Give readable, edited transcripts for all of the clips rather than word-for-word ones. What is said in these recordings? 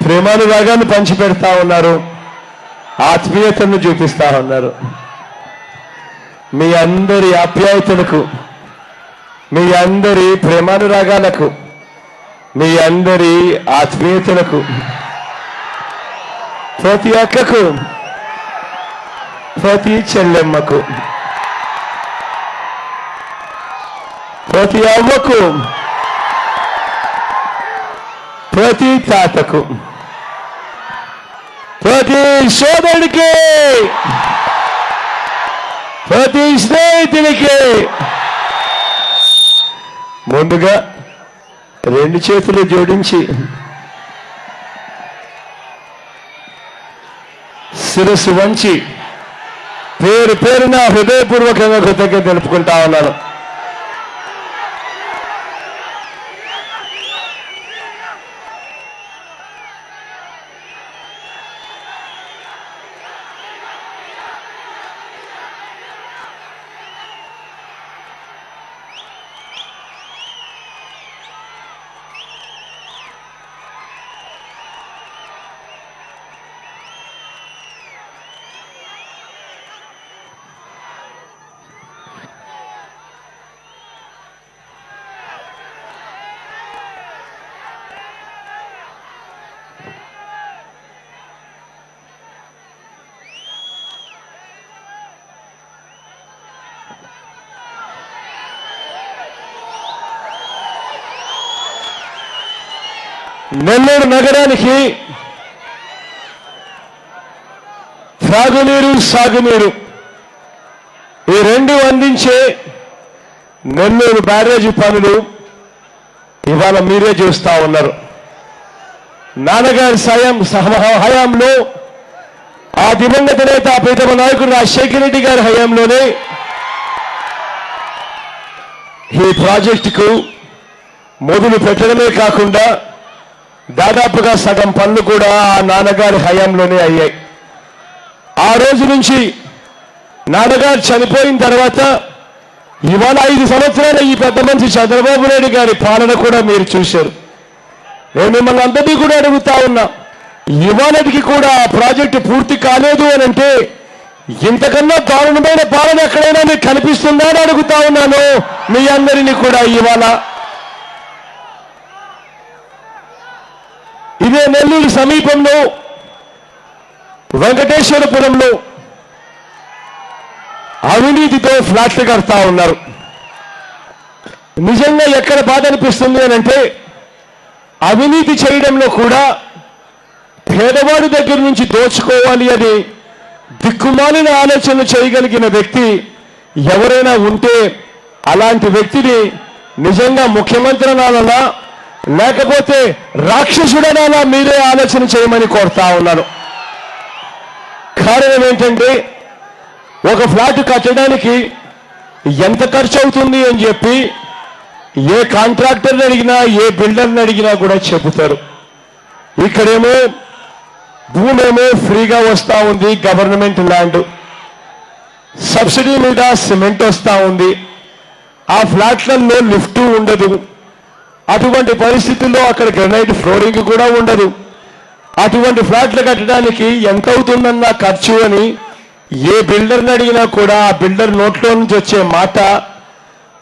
ప్రేమానురాగాన్ని పంచిపెడతా ఉన్నారు, ఆత్మీయతను చూపిస్తా ఉన్నారు. మీ అందరి ఆప్యాయతలకు, మీ అందరి ప్రేమానురాగాలకు, మీ అందరి ఆత్మీయతలకు, ప్రతి అక్కకు, ప్రతి చెల్లెమ్మకు, ప్రతి అవ్వకు, ప్రతి తాతకు, ప్రతి సోదరుడికి, ప్రతి స్నేహితునికి ముందుగా రెండు చేతులు జోడించి శిరస్సు వంచి పేరు పేరున హృదయపూర్వకంగా కృతజ్ఞత తెలుపుకుంటా ఉన్నాను. నెల్లూరు నగరానికి త్రాగునీరు, సాగునీరు ఈ రెండు అందించే నెల్లూరు బ్యారేజీ పనులు ఇవాళ మీరే చూస్తా ఉన్నారు. నాన్నగారి హయాంలో, ఆ దివంగత నేత ప్రీతమ నాయకుడు రాజశేఖర రెడ్డి గారి హయాంలోనే ఈ ప్రాజెక్టుకు మొదలు పెట్టడమే కాకుండా దాదాపుగా సగం పనులు కూడా ఆ నాన్నగారి హయాంలోనే అయ్యాయి. ఆ రోజు నుంచి నాన్నగారు చనిపోయిన తర్వాత ఇవాళ 5 సంవత్సరాల ఈ పెద్ద మనిషి చంద్రబాబు నాయుడు గారి పాలన కూడా మీరు చూశారు. నేను మిమ్మల్ని అందరినీ కూడా అడుగుతా ఉన్నా, ఇవాళకి కూడా ఆ ప్రాజెక్టు పూర్తి కాలేదు అని అంటే ఇంతకన్నా దారుణమైన పాలన ఎక్కడైనా మీకు కనిపిస్తుందా అని అడుగుతా ఉన్నాను మీ అందరినీ కూడా. ఇవాళ ఇదే నెల్లూరు సమీపంలో వెంకటేశ్వరపురంలో అవినీతితో ఫ్లాట్లు కడతా ఉన్నారు. నిజంగా ఎక్కడ బాధ అనిపిస్తుంది అని అంటే, అవినీతి చేయడంలో కూడా పేదవాడి దగ్గర నుంచి దోచుకోవాలి అని దిక్కుమాలిన ఆలోచన చేయగలిగిన వ్యక్తి ఎవరైనా ఉంటే అలాంటి వ్యక్తిని నిజంగా ముఖ్యమంత్రి అనాలా లేకపోతే రాక్షసుడనాలా మీరే ఆలోచన చేయమని కోరుతా ఉన్నాను. కారణం ఏంటంటే, ఒక ఫ్లాట్ కట్టడానికి ఎంత ఖర్చు అవుతుంది అని చెప్పి ఏ కాంట్రాక్టర్ని అడిగినా, ఏ బిల్డర్ని అడిగినా కూడా చెబుతారు. ఇక్కడేమో భూమేమో ఫ్రీగా వస్తూ ఉంది, గవర్నమెంట్ ల్యాండ్, సబ్సిడీ మీద సిమెంట్ వస్తూ ఉంది, ఆ ఫ్లాట్లలో లిఫ్ట్ ఉండదు. అటువంటి పరిస్థితుల్లో అక్కడ గ్రనైట్ ఫ్లోరింగ్ కూడా ఉండదు. అటువంటి ఫ్లాట్లు కట్టడానికి ఎంత అవుతుందన్న ఖర్చు అని ఏ బిల్డర్ని అడిగినా కూడా ఆ బిల్డర్ నోట్లో నుంచి వచ్చే మాట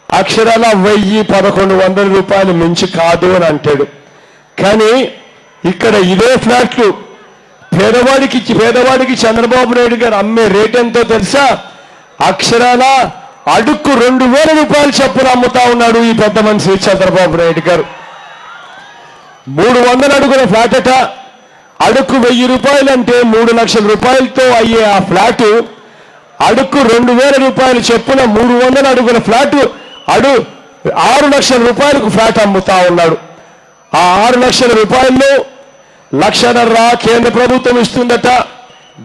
అక్షరాల 1000-1100 రూపాయలు మించి కాదు అని అంటాడు. కానీ ఇక్కడ ఇదే ఫ్లాట్లు పేదవాడికి చంద్రబాబు నాయుడు గారు అమ్మే రేట్ ఎంతో తెలుసా? అక్షరాల అడుక్కు 2000 రూపాయలు చొప్పున అమ్ముతా ఉన్నాడు ఈ పెద్ద మనిషి చంద్రబాబు నాయుడు గారు. 300 అడుగుల ఫ్లాట్ అట, అడుక్కు 1000 రూపాయలు అంటే 3 లక్షల రూపాయలతో అయ్యే ఆ ఫ్లాటు అడుక్కు 2000 రూపాయలు చొప్పున 300 అడుగుల ఫ్లాటు 6 లక్షల రూపాయలకు ఫ్లాట్ అమ్ముతా ఉన్నాడు. ఆ 6 లక్షల రూపాయల్లో 1,50,000 కేంద్ర ప్రభుత్వం ఇస్తుందట,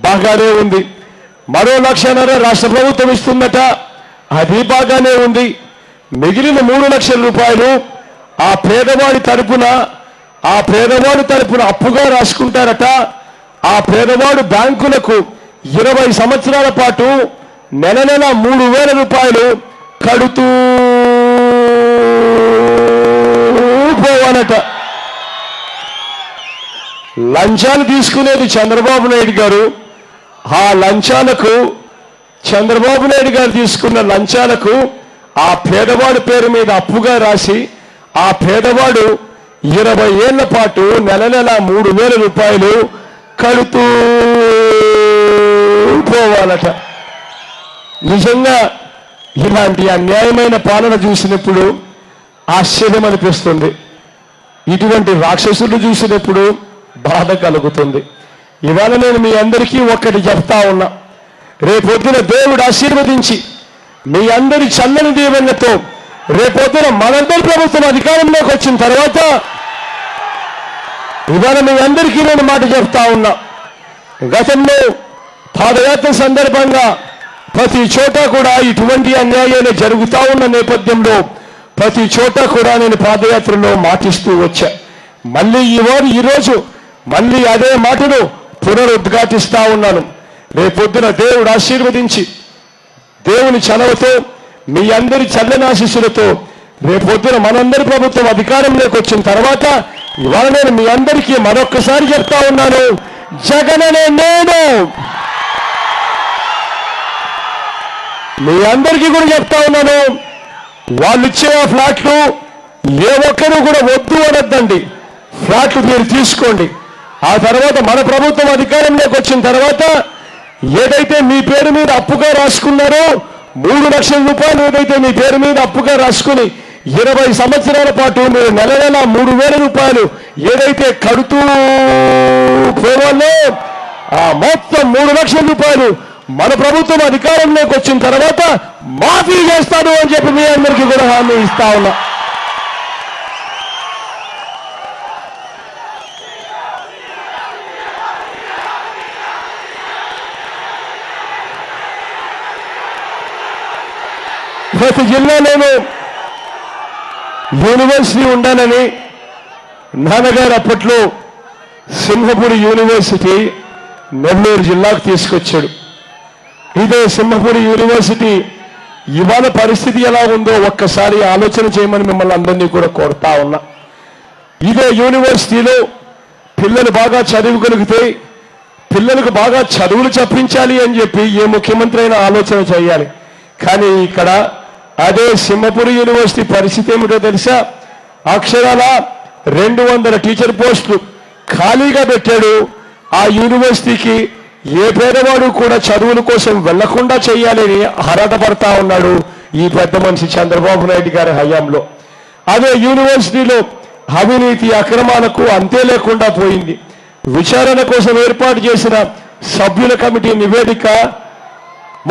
బాగానే ఉంది. మరో 1,50,000 రాష్ట్ర ప్రభుత్వం ఇస్తుందట, అది బాగానే ఉంది. మిగిలిన 3 లక్షల రూపాయలు ఆ పేదవాడి తరపున అప్పుగా రాసుకుంటారట. ఆ పేదవాడు బ్యాంకులకు 20 సంవత్సరాల పాటు నెల 3,000 రూపాయలు కడుతూ పోవాలట. లంచాలు తీసుకునేది చంద్రబాబు నాయుడు గారు. ఆ లంచాలకు చంద్రబాబు నాయుడు గారు తీసుకున్న లంచాలకు ఆ పేదవాడి పేరు మీద అప్పుగా రాసి ఆ పేదవాడు 20 ఏళ్ల పాటు నెల 3,000 రూపాయలు కడుతూ పోవాలట. నిజంగా ఇలాంటి అన్యాయమైన పాలన చూసినప్పుడు ఆశ్చర్యం అనిపిస్తుంది. ఇటువంటి రాక్షసులు చూసినప్పుడు బాధ కలుగుతుంది. ఇవాళ నేను మీ అందరికీ ఒక్కటి చెప్తా ఉన్నా, రేపొద్దున దేవుడు ఆశీర్వదించి మీ అందరి చల్లని దీవెనలతో రేపొద్దున మనందరి ప్రభుత్వం అధికారంలోకి వచ్చిన తర్వాత ఇవాళ మీ అందరికీ నేను మాట చెప్తా ఉన్నా, గతంలో పాదయాత్ర సందర్భంగా ప్రతి చోట కూడా ఇటువంటి అన్యాయాలు జరుగుతూ ఉన్న నేపథ్యంలో ప్రతి చోట కూడా నేను పాదయాత్రలో మాటిస్తూ వచ్చా. మళ్ళీ ఈరోజు మళ్ళీ అదే మాటను పునరుద్ఘాటిస్తా ఉన్నాను. రేపొద్దున దేవుడు ఆశీర్వదించి దేవుని చలవతో మీ అందరి చల్లని ఆశీస్సులతో రేపొద్దున మనందరి ప్రభుత్వం అధికారంలోకి వచ్చిన తర్వాత ఇవాళ నేను మీ అందరికీ మరొక్కసారి చెప్తా ఉన్నాను, జగననే నేను మీ అందరికీ కూడా చెప్తా ఉన్నాను, వాళ్ళు ఇచ్చే ఆ ఫ్లాట్లు ఏ ఒక్కరూ కూడా వద్దు అనొద్దండి. ఫ్లాట్లు మీరు తీసుకోండి. ఆ తర్వాత మన ప్రభుత్వం అధికారంలోకి వచ్చిన తర్వాత ఏదైతే మీ పేరు మీద అప్పుగా రాసుకున్నారో 3 లక్షల రూపాయలు ఏదైతే మీ పేరు మీద అప్పుగా రాసుకుని 20 సంవత్సరాల పాటు మీరు నెల 3,000 రూపాయలు ఏదైతే కడుతూ పోవాలో ఆ మొత్తం 3 లక్షల రూపాయలు మన ప్రభుత్వం అధికారంలోకి వచ్చిన తర్వాత మాఫీ చేస్తాడు అని చెప్పి మీ అందరికీ కూడా హామీ ఇస్తా ఉన్నా. ప్రతి జిల్లాలోనూ యూనివర్సిటీ ఉండాలని నాన్నగారు అప్పట్లో సింహపురి యూనివర్సిటీ నెల్లూరు జిల్లాకు తీసుకొచ్చాడు. ఇదే సింహపురి యూనివర్సిటీ ఇవాళ పరిస్థితి ఎలా ఉందో ఒక్కసారి ఆలోచన చేయమని మిమ్మల్ని అందరినీ కూడా కోరుతా ఉన్నా. ఇదే యూనివర్సిటీలో పిల్లలు బాగా చదవగలిగితే పిల్లలకు బాగా చదువులు చెప్పించాలి అని చెప్పి ఏ ముఖ్యమంత్రి అయినా ఆలోచన చేయాలి. కానీ ఇక్కడ అదే సింహపురి యూనివర్సిటీ పరిస్థితి ఏమిటో తెలుసా? అక్షరాల 200 టీచర్ పోస్టులు ఖాళీగా పెట్టాడు. ఆ యూనివర్సిటీకి ఏ పేదవాడు కూడా చదువుల కోసం వెళ్లకుండా చేయాలని ఆరాటపడతా ఉన్నాడు ఈ పెద్ద మనిషి చంద్రబాబు నాయుడు గారి హయాంలో. అదే యూనివర్సిటీలో అవినీతి అక్రమాలకు అంతే లేకుండా పోయింది. విచారణ కోసం ఏర్పాటు చేసిన సభ్యుల కమిటీ నివేదిక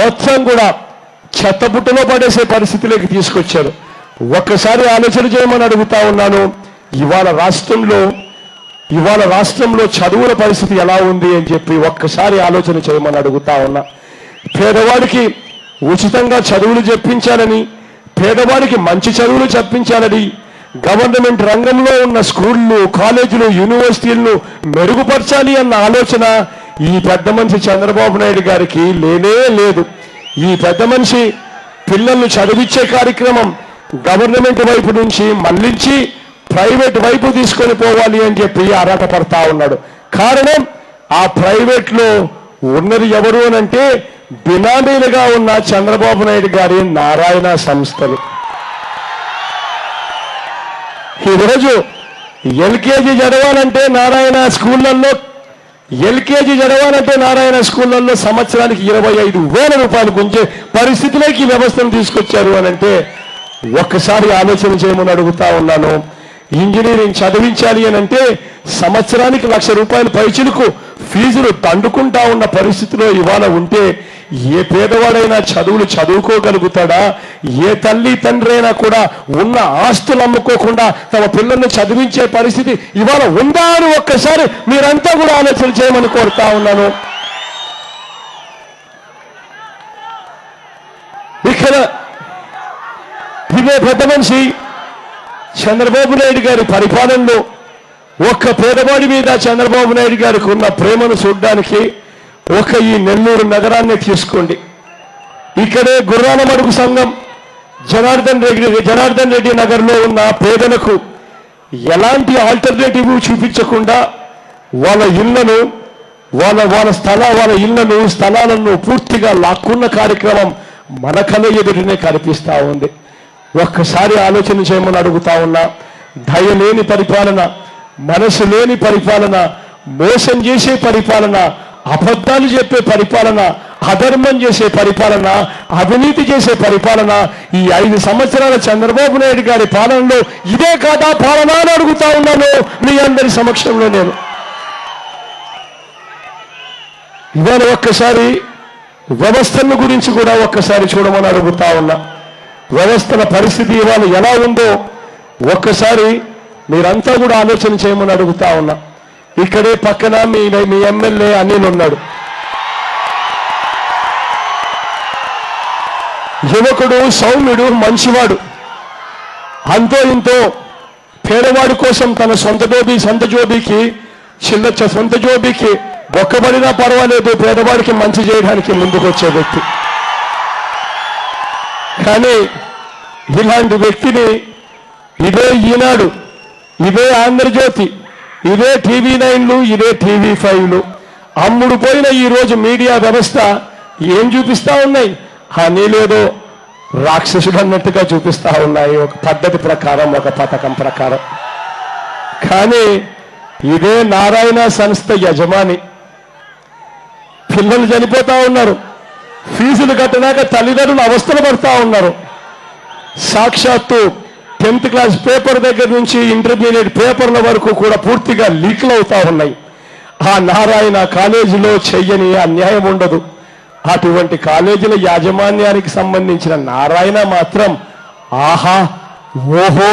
మొత్తం కూడా చెత్తబుట్టలో పడేసే పరిస్థితిలోకి తీసుకొచ్చారు. ఒక్కసారి ఆలోచన చేయమని అడుగుతా ఉన్నాను. ఇవాళ రాష్ట్రంలో చదువుల పరిస్థితి ఎలా ఉంది అని చెప్పి ఒక్కసారి ఆలోచన చేయమని అడుగుతా ఉన్నా. పేదవాడికి ఉచితంగా చదువులు చెప్పించాలని, పేదవాడికి మంచి చదువులు చెప్పించాలని గవర్నమెంట్ రంగంలో ఉన్న స్కూళ్ళు, కాలేజీలు, యూనివర్సిటీలను మెరుగుపరచాలి అన్న ఆలోచన ఈ పెద్ద మనిషి చంద్రబాబు నాయుడు గారికి లేనే లేదు. ఈ పెద్ద మనిషి పిల్లల్ని చదివించే కార్యక్రమం గవర్నమెంట్ వైపు నుంచి మళ్లించి ప్రైవేట్ వైపు తీసుకొని పోవాలి అని చెప్పి ఆరాటపడతా ఉన్నాడు. కారణం ఆ ప్రైవేట్ లో ఉన్నది ఎవరు అనంటే బినామీలుగా ఉన్న చంద్రబాబు నాయుడు గారి నారాయణ సంస్థలు. ఈరోజు ఎల్కేజీ చదవాలంటే నారాయణ స్కూళ్ళల్లో సంవత్సరానికి 25,000 రూపాయలు గుంజే పరిస్థితిలోకి ఈ వ్యవస్థను తీసుకొచ్చారు అనంటే ఒక్కసారి ఆలోచన చేయమని అడుగుతా ఉన్నాను. ఇంజనీరింగ్ చదివించాలి అనంటే సంవత్సరానికి 1,00,000 రూపాయల పైచిలకు ఫీజులు తండుకుంటా ఉన్న పరిస్థితిలో ఇవాళ ఉంటే ఏ పేదవాడైనా చదువులు చదువుకోగలుగుతాడా? ఏ తల్లి తండ్రి అయినా కూడా ఉన్న ఆస్తులు అమ్ముకోకుండా తమ పిల్లల్ని చదివించే పరిస్థితి ఇవాళ ఉందా అని ఒక్కసారి మీరంతా కూడా ఆలోచన చేయమని కోరుతా ఉన్నాను. ఇక్కడ ఇదే పెద్ద మనిషి చంద్రబాబు నాయుడు గారి పరిపాలనలో ఒక్క పేదవాడి మీద చంద్రబాబు నాయుడు గారికి ఉన్న ప్రేమను చూడడానికి ఈ నెల్లూరు నగరాన్ని తీసుకోండి. ఇక్కడే గుర్రాల మడుగు సంఘం జనార్దన్ రెడ్డి నగర్లో ఉన్న పేదలకు ఎలాంటి ఆల్టర్నేటివ్ చూపించకుండా వాళ్ళ ఇళ్లను వాళ్ళ ఇళ్లను స్థలాలను పూర్తిగా లాక్కున్న కార్యక్రమం మన కళ్ళ ఎదుటనే కనిపిస్తా ఉంది. ఒక్కసారి ఆలోచన చేయమని అడుగుతా ఉన్నా. దయ లేని పరిపాలన, మనసు లేని పరిపాలన, మోసం చేసే పరిపాలన, అబద్ధాలు చెప్పే పరిపాలన, అధర్మం చేసే పరిపాలన, అవినీతి చేసే పరిపాలన ఈ 5 సంవత్సరాల చంద్రబాబు నాయుడు గారి పాలనలో ఇదే కాదా పాలన అని అడుగుతా ఉన్నాను మీ అందరి సమక్షంలో. నేను ఇవాళ ఒక్కసారి వ్యవస్థల గురించి కూడా ఒక్కసారి చూడమని అడుగుతా ఉన్నా. వ్యవస్థల పరిస్థితి ఇవాళ ఎలా ఉందో ఒక్కసారి మీరంతా కూడా ఆలోచన చేయమని అడుగుతా ఉన్నా. ఇక్కడే పక్కన మీ ఎమ్మెల్యే అనిల్ ఉన్నాడు. యువకుడు, సౌమ్యుడు, మంచివాడు. అంతో ఇంతో పేదవాడి కోసం తన సొంత జోబీకి ఒక్కబడినా పర్వాలేదు పేదవాడికి మంచి చేయడానికి ముందుకొచ్చే వ్యక్తి. కానీ ఇలాంటి వ్యక్తిని ఇదే ఈనాడు, ఇదే ఆంధ్రజ్యోతి, ఇదే TV9లు, ఇదే TV5లు అమ్ముడు పోయిన ఈ రోజు మీడియా వ్యవస్థ ఏం చూపిస్తా ఉన్నాయి? నీలేదో రాక్షసుడు అన్నట్టుగా చూపిస్తా ఉన్నాయి, ఒక పద్ధతి ప్రకారం, ఒక పథకం ప్రకారం. కానీ ఇదే నారాయణ సంస్థ యజమాని పిల్లలు చనిపోతా ఉన్నారు, ఫీజులు కట్టినాక తల్లిదండ్రులు అవస్థలు పడతా ఉన్నారు. సాక్షాత్తు 10th క్లాస్ పేపర్ దగ్గర నుంచి ఇంటర్మీడియట్ పేపర్ల వరకు కూడా పూర్తిగా లీక్లు అవుతా ఉన్నాయి. ఆ నారాయణ కాలేజీలో చెయ్యని అన్యాయం ఉండదు. అటువంటి కాలేజీల యాజమాన్యానికి సంబంధించిన నారాయణ మాత్రం ఆహా ఓహో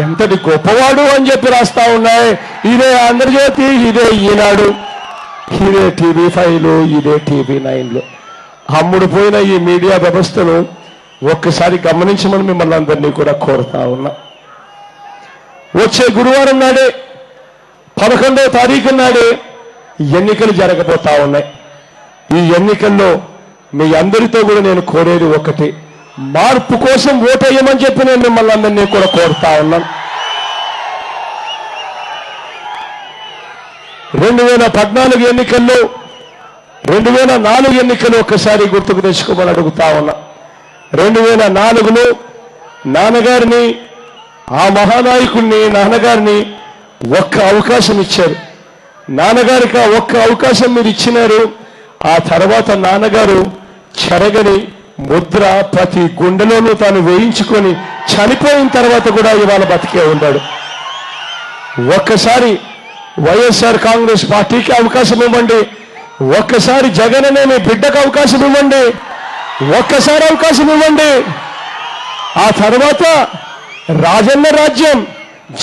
ఎంతటి గొప్పవాడు అని చెప్పి రాస్తా ఉన్నాయి. ఇదే ఆంధ్రజ్యోతి, ఇదే ఈనాడు, ఇదే TV5లు, ఇదే TV9లు. అమ్ముడు పోయిన ఈ మీడియా వ్యవస్థను ఒక్కసారి గమనించమని మిమ్మల్ని అందరినీ కూడా కోరుతా ఉన్నా. వచ్చే గురువారం నాడే 11వ తారీఖు నాడే ఎన్నికలు జరగబోతా ఉన్నాయి. ఈ ఎన్నికల్లో మీ అందరితో కూడా నేను కోరేది ఒకటి, మార్పు కోసం ఓటేయమని చెప్పి నేను మిమ్మల్ని అందరినీ కూడా కోరుతా ఉన్నాను. 2014 ఎన్నికల్లో 2004 ఎన్నికలు ఒక్కసారి గుర్తుకు తెచ్చుకోమని అడుగుతా ఉన్నా. 2004లో నాన్నగారిని, ఆ మహానాయకుడిని, నాన్నగారిని ఒక్క అవకాశం ఇచ్చారు. నాన్నగారికి ఆ ఒక్క అవకాశం మీరు ఇచ్చినారు. ఆ తర్వాత నాన్నగారు చెరగని ముద్ర ప్రతి గుండెలోనూ తాను వేయించుకొని చనిపోయిన తర్వాత కూడా ఇవాళ బతికే ఉన్నాడు. ఒక్కసారి వైఎస్ఆర్ కాంగ్రెస్ పార్టీకి అవకాశం ఇవ్వండి, ఒక్కసారి జగన్ అనే మీ బిడ్డకు అవకాశం ఇవ్వండి, ఒక్కసారి అవకాశం ఇవ్వండి. ఆ తర్వాత రాజన్న రాజ్యం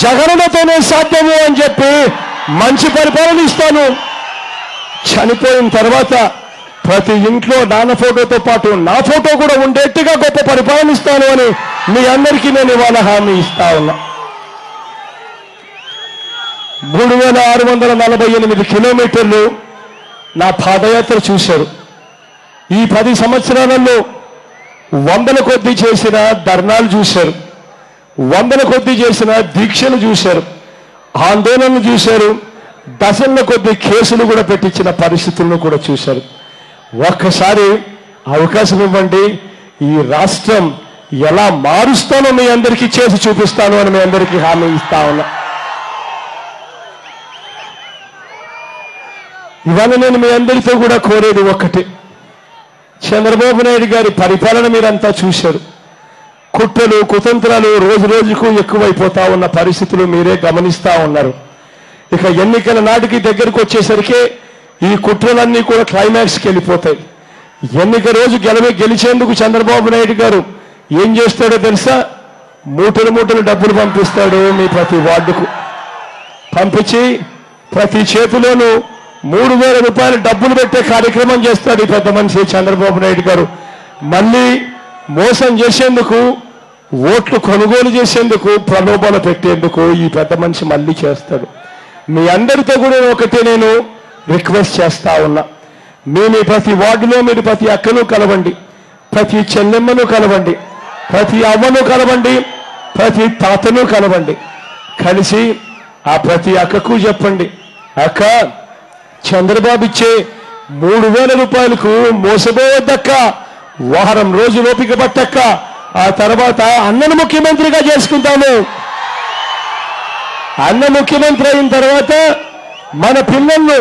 జగనన్నతోనే సాధ్యము అని చెప్పి మంచి పరిపాలన ఇస్తాను. చనిపోయిన తర్వాత ప్రతి ఇంట్లో నాన్న ఫోటోతో పాటు నా ఫోటో కూడా ఉండేట్టుగా గొప్ప పరిపాలన ఇస్తాను అని మీ అందరికీ నేను ఇవాళ హామీ ఇస్తా ఉన్నా. 3648 కిలోమీటర్లు నా పాదయాత్ర చూశారు. ఈ 10 సంవత్సరాలలో 100ల కొద్దీ చేసిన ధర్నాలు చూశారు, 100ల కొద్దీ చేసిన దీక్షలు చూశారు, ఆందోళనలు చూశారు, డజన్ల కొద్దీ కేసులు కూడా పెట్టించిన పరిస్థితులను కూడా చూశారు. ఒక్కసారి అవకాశం ఇవ్వండి, ఈ రాష్ట్రం ఎలా మారుస్తానో మీ అందరికీ చేసి చూపిస్తాను అని మీ అందరికీ హామీ ఇస్తా ఉన్నా. ఇవాళ నేను మీ అందరితో కూడా కోరేది ఒకటి, చంద్రబాబు నాయుడు గారి పరిపాలన మీరంతా చూశారు. కుట్రలు, కుతంత్రాలు రోజు రోజుకు ఎక్కువైపోతా ఉన్న పరిస్థితులు మీరే గమనిస్తా ఉన్నారు. ఇక ఎన్నికల నాటికి దగ్గరకు వచ్చేసరికి ఈ కుట్రలన్నీ కూడా క్లైమాక్స్కి వెళ్ళిపోతాయి. ఎన్నిక రోజు గెలిచేందుకు చంద్రబాబు నాయుడు గారు ఏం చేస్తాడో తెలుసా? మూటలు మూటలు డబ్బులు పంపిస్తాడు మీ ప్రతి వార్డుకు. పంపించి ప్రతి చేతిలోనూ 3000 రూపాయలు డబ్బులు పెట్టే కార్యక్రమం చేస్తాడు ఈ పెద్ద మనిషి చంద్రబాబు నాయుడు గారు. మళ్ళీ మోసం చేసేందుకు, ఓట్లు కొనుగోలు చేసేందుకు, ప్రలోభాలు పెట్టేందుకు ఈ పెద్ద మనిషి మళ్ళీ చేస్తాడు. మీ అందరితో కూడా ఒకటే నేను రిక్వెస్ట్ చేస్తా ఉన్నా, మీ ప్రతి వార్డులో మీరు ప్రతి అక్కను కలవండి, ప్రతి చెల్లెమ్మను కలవండి, ప్రతి అవ్వను కలవండి, ప్రతి తాతను కలవండి. కలిసి ఆ ప్రతి అక్కకు చెప్పండి, అక్క చంద్రబాబు ఇచ్చే 3,000 రూపాయలకు మోసపోవద్దక్క, వారం రోజులు ఓపిక పట్టక్క, ఆ తర్వాత అన్నను ముఖ్యమంత్రిగా చేసుకుంటాము. అన్న ముఖ్యమంత్రి అయిన తర్వాత మన పిల్లలను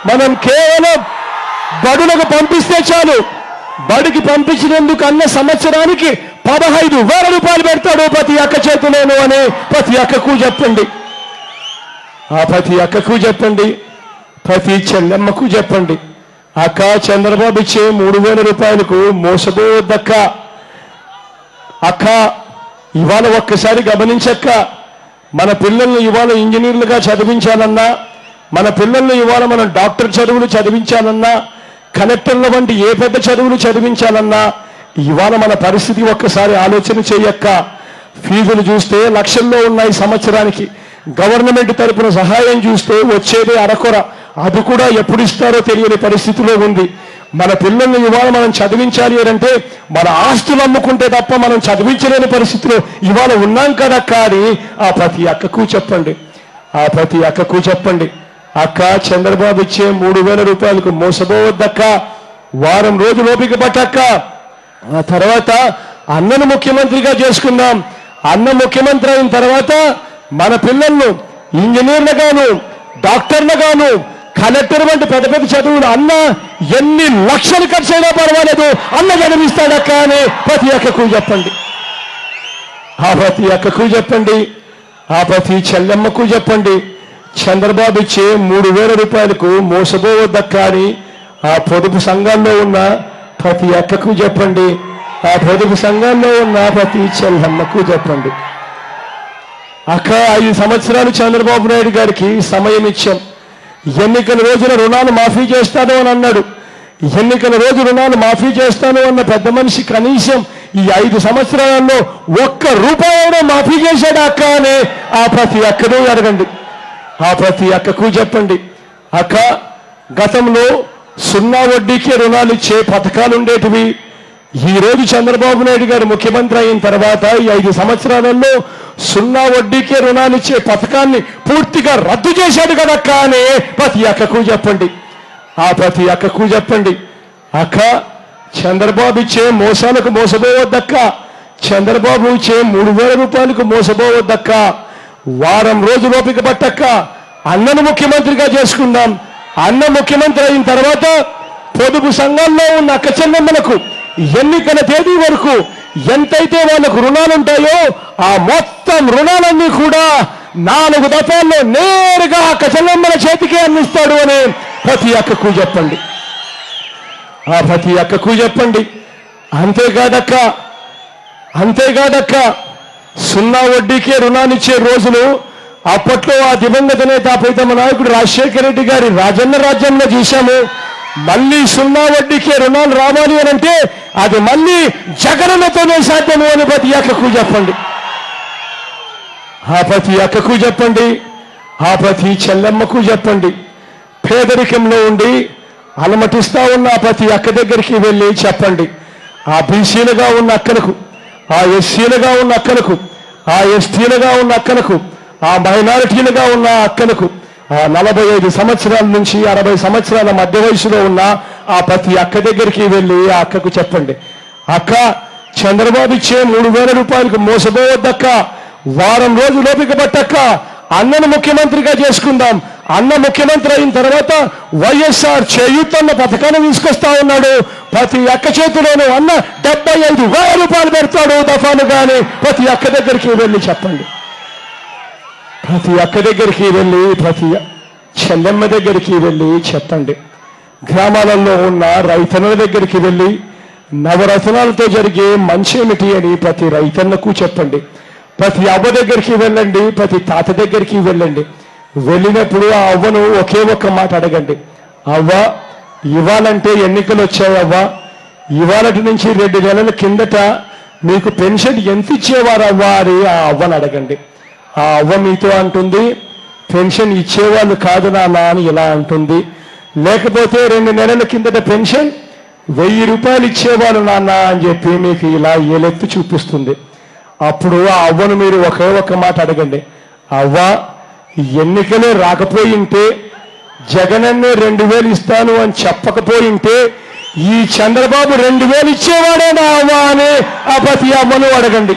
మనం కేవలం బడులకు పంపిస్తే చాలు. బడికి పంపించినందుకు అన్న సంవత్సరానికి 15,000 రూపాయలు పెడతాడు ప్రతి అక్క చేతిలోను అని ప్రతి అక్కకు చెప్పండి. ఆ ప్రతి అక్కకు చెప్పండి, ప్రతి చెల్లెమ్మకు చెప్పండి. అక్క చంద్రబాబు ఇచ్చే 3,000 రూపాయలకు మోసపోవద్దక్క. అక్క ఇవాళ ఒక్కసారి గమనించక్క, మన పిల్లల్ని ఇవాళ ఇంజనీర్లుగా చదివించాలన్నా, మన పిల్లల్ని ఇవాళ మనం డాక్టర్ చదువులు చదివించాలన్నా, కలెక్టర్ల వంటి ఏ పెద్ద చదువులు చదివించాలన్నా ఇవాళ మన పరిస్థితి ఒక్కసారి ఆలోచన చేయక్క. ఫీజులు చూస్తే లక్షల్లో ఉన్నాయి సంవత్సరానికి. గవర్నమెంట్ తరపున సహాయం చూస్తే వచ్చేదే అరకొర, అది కూడా ఎప్పుడు ఇస్తారో తెలియని పరిస్థితిలో ఉంది. మన పిల్లల్ని ఇవాళ మనం చదివించాలి అంటే మన ఆస్తులు అమ్ముకుంటే తప్ప మనం చదివించలేని పరిస్థితిలో ఇవాళ ఉన్నాం కదక్క అని ఆ ప్రతి అక్కకు చెప్పండి, ఆ ప్రతి అక్కకు చెప్పండి. అక్క చంద్రబాబు ఇచ్చే 3,000 రూపాయలకు మోసపోవద్దక్క, వారం రోజులు ఓపిక పట్టక్క. ఆ తర్వాత అన్నను ముఖ్యమంత్రిగా చేసుకుందాం. అన్న ముఖ్యమంత్రి అయిన తర్వాత మన పిల్లలను ఇంజనీర్లుగాను, డాక్టర్లుగాను, కలెక్టర్ వంటి పెద్ద పెద్ద చదువులు అన్న ఎన్ని లక్షలు ఖర్చు అయినా పర్వాలేదు అన్న చదివిస్తాడక్క అని ప్రతి అక్కకు చెప్పండి, ఆ ప్రతి అక్కకు చెప్పండి, ఆ ప్రతి చెల్లెమ్మకు చెప్పండి. చంద్రబాబు ఇచ్చే 3,000 రూపాయలకు మోసపోవద్దక్క అని ఆ పొదుపు సంఘాల్లో ఉన్న ప్రతి అక్కకు చెప్పండి, ఆ పొదుపు సంఘాల్లో ఉన్న ప్రతి చెల్లెమ్మకు చెప్పండి. అక్క 5 సంవత్సరాలు చంద్రబాబు నాయుడు గారికి సమయం ఇచ్చాం. ఎన్నికల రోజున రుణాలు మాఫీ చేస్తాను అని అన్నాడు. ఎన్నికల రోజు రుణాలు మాఫీ చేస్తాను అన్న పెద్ద మనిషి కనీసం ఈ 5 సంవత్సరాలలో ₹1 మాఫీ చేశాడు అక్క అని ఆ ప్రతి అక్కను అడగండి, ఆ ప్రతి అక్కకు చెప్పండి. అక్క గతంలో 0 వడ్డీకే రుణాలు ఇచ్చే పథకాలు ఉండేటివి. ఈ రోజు చంద్రబాబు నాయుడు గారు ముఖ్యమంత్రి అయిన తర్వాత ఈ 5 సంవత్సరాలలో 0 వడ్డీకే రుణాలు ఇచ్చే పథకాన్ని పూర్తిగా రద్దు చేశాడు కదక్క అని ప్రతి అక్కకు చెప్పండి, ఆ ప్రతి అక్కకు చెప్పండి. అక్క చంద్రబాబు ఇచ్చే మోసాలకు మోసపోవద్దక్క, చంద్రబాబు ఇచ్చే 3,000 రూపాయలకు మోసపోవద్దక్క, వారం రోజులు ఓపిక పట్టక్క. అన్నను ముఖ్యమంత్రిగా చేసుకుందాం. అన్న ముఖ్యమంత్రి అయిన తర్వాత పొదుపు సంఘాల్లో ఉన్న అక్క చెల్లెమ్మలకు ఎన్నికల తేదీ వరకు ఎంతైతే వాళ్ళకు రుణాలుంటాయో ఆ మొత్తం రుణాలన్నీ కూడా 4 దఫాల్లో నేరుగా అక్క చెల్లెమ్మల చేతికే అందిస్తాడు అని ప్రతి అక్కకు చెప్పండి, ఆ ప్రతి అక్కకు చెప్పండి. అంతేకాదక్క, అంతేకాదక్క 0 వడ్డీకే రుణాలిచ్చే రోజులు అప్పట్లో ఆ దివంగత నేత ప్రీతమ నాయకుడు రాజశేఖర రెడ్డి గారి రాజన్న రాజ్యంలో చూశాము. మళ్ళీ 0 వడ్డీకే రుణాలు రావాలి అని అంటే అది మళ్ళీ జగనన్నతోనే సాధ్యము అని ప్రతి అక్కకు చెప్పండి, ఆ ప్రతి అక్కకు చెప్పండి, ఆ ప్రతి చెల్లెమ్మకు చెప్పండి. పేదరికంలో ఉండి అలమటిస్తా ఉన్న ప్రతి అక్క దగ్గరికి వెళ్ళి చెప్పండి. ఆ బీసీలుగా ఉన్న అక్కలకు, ఆ ఎస్సీలుగా ఉన్న అక్కలకు, ఆ ఎస్టీలుగా ఉన్న అక్కలకు, ఆ మైనారిటీలుగా ఉన్న అక్కలకు, ఆ 45 సంవత్సరాల నుంచి 60 సంవత్సరాల మధ్య వయసులో ఉన్న ఆ ప్రతి అక్క దగ్గరికి వెళ్ళి ఆ అక్కకు చెప్పండి, అక్క చంద్రబాబు ఇచ్చే 3,000 రూపాయలకు మోసపోవద్దక్క, వారం రోజులు ఓపిక పట్టక్క, అన్నను ముఖ్యమంత్రిగా చేసుకుందాం. అన్న ముఖ్యమంత్రి అయిన తర్వాత వైఎస్ఆర్ చేయూత అన్న పథకాన్ని తీసుకొస్తా ఉన్నాడు. ప్రతి అక్క చేతిలోనూ అన్న 75,000 రూపాయలు పెడతాడు దఫాలుగా అని ప్రతి అక్క దగ్గరికి వెళ్ళి చెప్పండి, ప్రతి అక్క దగ్గరికి వెళ్ళి ప్రతి చెల్లెమ్మ దగ్గరికి వెళ్ళి చెప్పండి. గ్రామాలలో ఉన్న రైతన్నల దగ్గరికి వెళ్ళి నవరత్నాలతో జరిగే మంచేమిటి అని ప్రతి రైతన్నకు చెప్పండి. ప్రతి అవ్వ దగ్గరికి వెళ్ళండి, ప్రతి తాత దగ్గరికి వెళ్ళండి. వెళ్ళినప్పుడు ఆ అవ్వను ఒకే ఒక్క మాట అడగండి, అవ్వ ఇవాళంటే ఎన్నికలు వచ్చాయి అవ్వ, ఇవాళటి నుంచి 2 నెలల కిందట మీకు పెన్షన్ ఎంత ఇచ్చేవారు అవ్వ అని ఆ అవ్వను అడగండి. ఆ అవ్వ మీతో అంటుంది, పెన్షన్ ఇచ్చేవాళ్ళు కాదు నాన్న అని ఇలా అంటుంది. లేకపోతే 2 నెలల కిందట పెన్షన్ 1000 రూపాయలు ఇచ్చేవాళ్ళు నాన్న అని చెప్పి మీకు ఇలా ఏలెత్తి చూపిస్తుంది. అప్పుడు ఆ అవ్వను మీరు ఒకే ఒక్క మాట అడగండి, అవ్వ ఎన్నికలే రాకపోయి ఉంటే జగనన్నే 2000 ఇస్తాను అని చెప్పకపోయింటే ఈ చంద్రబాబు 2000 ఇచ్చేవాడేనా అవ్వా అని ఆ ప్రతి అవ్వను అడగండి.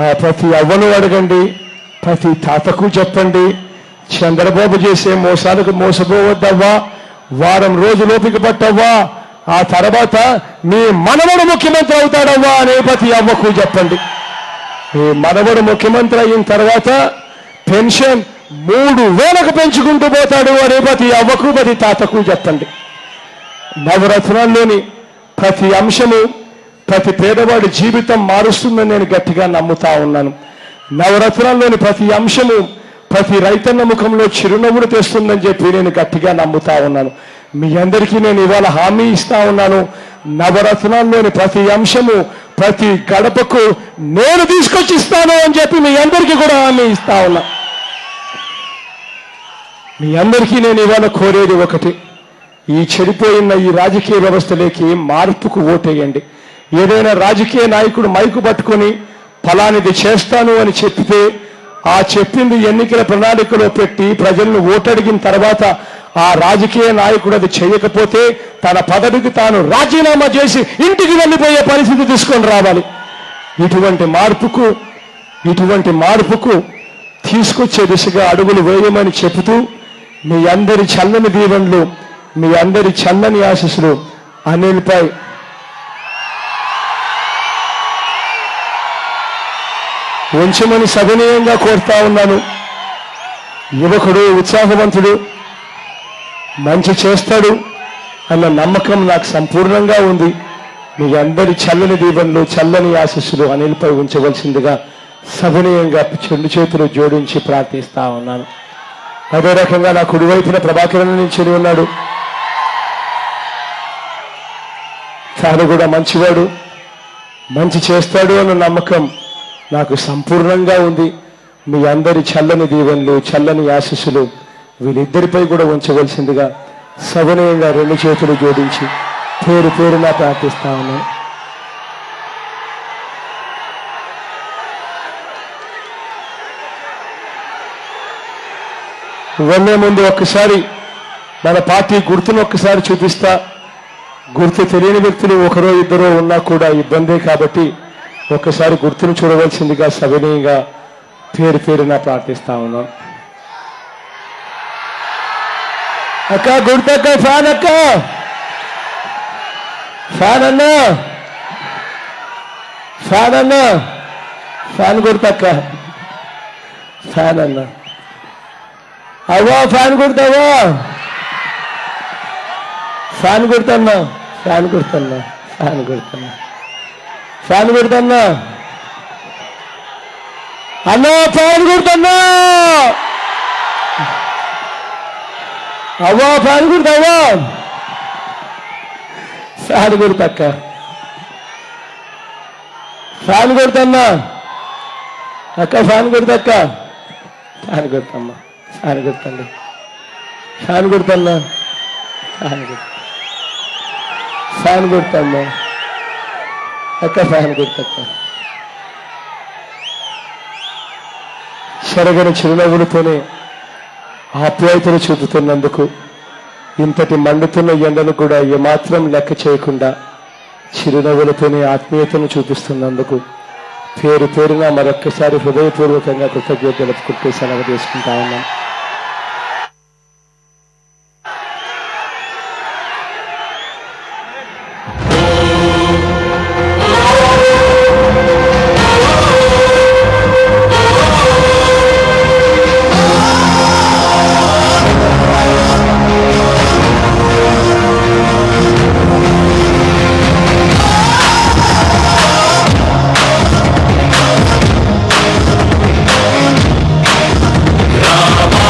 ఆ ప్రతి అవ్వను అడగండి, ప్రతి తాతకు చెప్పండి, చంద్రబాబు చేసే మోసాలకు మోసపోవద్దవ్వా, వారం రోజులు ఓపిక పట్టవ్వా, ఆ తర్వాత మీ మనవడు ముఖ్యమంత్రి అవుతాడవ్వా అనే ప్రతి అవ్వకు చెప్పండి. ఈ మనవడు ముఖ్యమంత్రి అయిన తర్వాత పెన్షన్ 3000కు పెంచుకుంటూ పోతాడు అనే ప్రతి అవ్వకు ప్రతి తాతకు చెప్పండి. నవరత్నాల్లోని ప్రతి అంశము ప్రతి పేదవాడి జీవితం మారుస్తుందని నేను గట్టిగా నమ్ముతా ఉన్నాను. నవరత్నాల్లోని ప్రతి అంశము ప్రతి రైతన్న ముఖంలో చిరునవ్వులు తెస్తుందని చెప్పి నేను గట్టిగా నమ్ముతా ఉన్నాను. మీ అందరికీ నేను ఇవాళ హామీ ఇస్తా ఉన్నాను, నవరత్నాల్లోని ప్రతి అంశము ప్రతి గడపకు నేను తీసుకొచ్చి ఇస్తాను అని చెప్పి మీ అందరికీ కూడా హామీ ఇస్తా ఉన్నా. మీ అందరికీ నేను ఇవాళ కోరేది ఒకటి, ఈ చెడిపోయిన ఈ రాజకీయ వ్యవస్థలోకి మార్పుకు ఓటేయండి. ఏదైనా రాజకీయ నాయకుడు మైకు పట్టుకొని ఫలానిది చేస్తాను అని చెప్పితే ఆ చెప్పింది ఎన్నికల ప్రణాళికలో పెట్టి ప్రజలను ఓటడిగిన తర్వాత ఆ రాజకీయ నాయకుడు అది చేయకపోతే తన పదవికి తాను రాజీనామా చేసి ఇంటికి వెళ్ళిపోయే పరిస్థితి తీసుకొని రావాలి. ఇటువంటి మార్పుకు తీసుకొచ్చే దిశగా అడుగులు వేయమని చెబుతూ మీ అందరి చల్లని దీవెనలు, మీ అందరి చల్లని ఆశీస్సులు అనిల్పై ఉంచమని సవినయంగా కోరుతా ఉన్నాను. యువకుడు, ఉత్సాహవంతుడు, మంచి చేస్తాడు అన్న నమ్మకం నాకు సంపూర్ణంగా ఉంది. మీ అందరి చల్లని దీవెనలు, చల్లని ఆశీస్సులు అనిల్పై ఉంచవలసిందిగా సవినయంగా 2 చేతులు జోడించి ప్రార్థిస్తా ఉన్నాను. అదే రకంగా నా కుడివైపున ప్రభాకరన్ నుంచి ఉన్నాడు. తాను కూడా మంచివాడు, మంచి చేస్తాడు అన్న నమ్మకం నాకు సంపూర్ణంగా ఉంది. మీ అందరి చల్లని దీవెనలు, చల్లని ఆశీస్సులు వీళ్ళిద్దరిపై కూడా ఉంచవలసిందిగా సవినయంగా 2 చేతులు జోడించి పేరు పేరున ప్రార్థిస్తా ఉన్నాను. ఇవన్నీ ముందు ఒక్కసారి మన పార్టీ గుర్తును ఒక్కసారి చూపిస్తా. గుర్తు తెలియని వ్యక్తులు ఒకరో ఇద్దరో ఉన్నా కూడా ఇబ్బందే కాబట్టి ఒక్కసారి గుర్తును చూడవలసిందిగా సవినయంగా పేరు పేరున ప్రార్థిస్తా ఉన్నాం. అక్క గుర్తక్క, ఫ్యాన్ అక్క, ఫ్యాన్ అన్నా, ఫ్యాన్ అన్నా, ఫ్యాన్ గుర్తక్క, ఫ్యాన్ అన్నా, అవ్వా ఫ్యాన్ గుర్తవ్వా, ఫ్యాన్ గుర్తన్నా, ఫ్యాన్ గుర్తన్నా, ఫ్యాన్ గుర్తన్నా, ఫ్యాన్ గుర్తన్నా, అన్నా ఫ్యాన్ గుర్తన్నా, అవ్వా ఫ్యాన్ గుర్తవ్వా, ఫ్యాన్ గుర్తక్క, ఫ్యాన్ గుర్తన్నా అక్క, ఫ్యాన్ గుర్తక్క, ఫ్యాన్ గుర్తమ్మా, ఫ్యాన్ గుర్తండి, ఫ్యాన్ గుర్తన్నా, ఫ్యాన్ గుర్తు, ఫ్యాన్ గుర్తమ్మా అక్క, ఫ్యాన్ గుర్తక్క. చెరగని చిరునవ్వులతోనే ఆప్యాయతను చూపుతున్నందుకు, ఇంతటి మండుతున్న ఎండను కూడా ఏమాత్రం లెక్క చేయకుండా చిరునవ్వులతోనే ఆత్మీయతను చూపిస్తున్నందుకు పేరు పేరున మరొక్కసారి హృదయపూర్వకంగా కృతజ్ఞత తెలుపుకుంటూ సెలవు తీసుకుంటా ఉన్నాం. Rama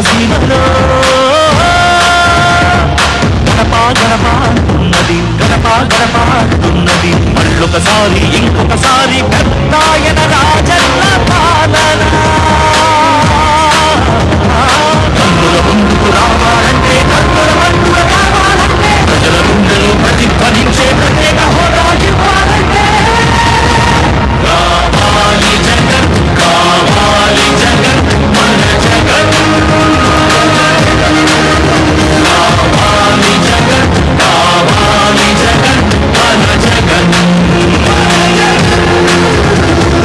సీమలో గడప గడపాడుతున్నది గడప గడపాడుతున్నది మళ్ళొకసారి ఇంకొకసారి పెద్దాయన రాజన్న పాలన కన్నుల ముందుకు రావాలంటే కన్నుల పండుగ కావాలంటే ప్రజల గుండెలు ప్రతిధ్వనించే ప్రత్యేక హోదా ఇవ్వాలంటే కావాలి జగన్ కావాలి జగన్ మన జగన్ కావాలి జగన్ కావాలి జగన్ మన జగన్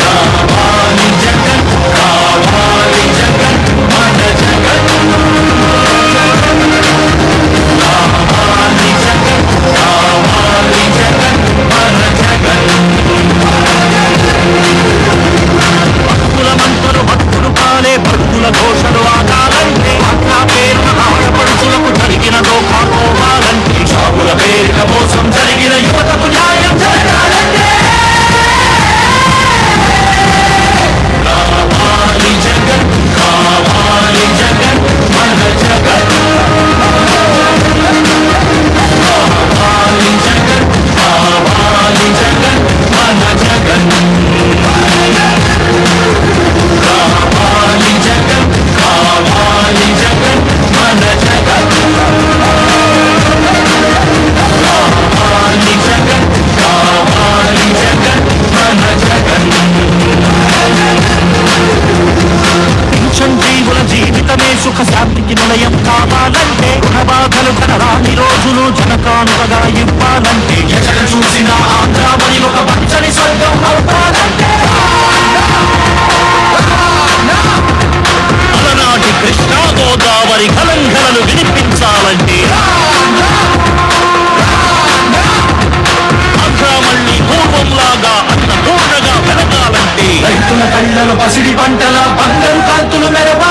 కావాలి జగన్ కావాలి జగన్ మన జగన్ కావాలి జగన్ కావాలి జగన్ మన జగన్ భక్తుల మంటలు భక్తులు కాలే భక్తుల ఘోషలు ఆగాలంటే అక్కా పేరున ఆడపడుచులకు జరిగిన దోఖా పోవాలంటే షాపుల పేరిట మోసం జరిగిన యువతకు న్యాయం జరగాలంటే కావాలి జగన్ కావాలి జగన్ మన జగన్ కావాలి జగన్ కావాలి జగన్ మన జగన్ కావాలి జగన్ కావాలి జగన్ మన జగన్ కావాలి జగన్ కావాలి జగన్ మన జగన్ పింఛన్ జీవుల జీవితమే సుఖ శాంతికి నిలయం కావాలంటే రుణబాధలు కనరాని రోజులు జనకానుకగా ఇవ్వాలంటే ఎక్కడ చూసినా ఆంధ్రామని ఒక పచ్చని స్వర్గం అవ్వాలంటే అలనాటి కృష్ణా గోదావరి కలంకలను వినిపించాలంటే ఆంధ్రా మళ్ళీ పూర్వంలాగా అన్నపూర్ణగా పెరగాలంటే రైతుల కళ్ళలో పసిడి పంటల బంగారు కాంతులు మెరవ